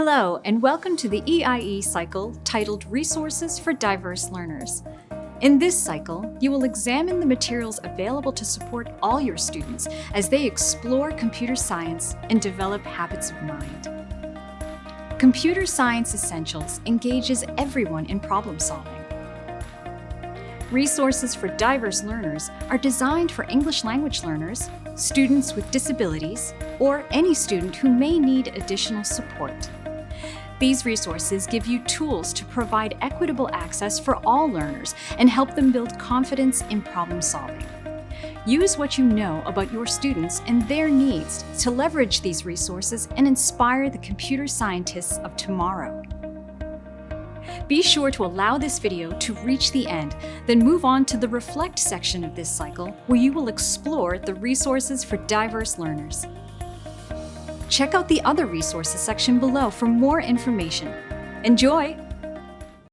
Hello, and welcome to the EIE cycle titled Resources for Diverse Learners. In this cycle, you will examine the materials available to support all your students as they explore computer science and develop habits of mind. Computer Science Essentials engages everyone in problem solving. Resources for Diverse Learners are designed for English language learners, students with disabilities, or any student who may need additional support. These resources give you tools to provide equitable access for all learners and help them build confidence in problem solving. Use what you know about your students and their needs to leverage these resources and inspire the computer scientists of tomorrow. Be sure to allow this video to reach the end, then move on to the Reflect section of this cycle, where you will explore the resources for diverse learners. Check out the other resources section below for more information. Enjoy!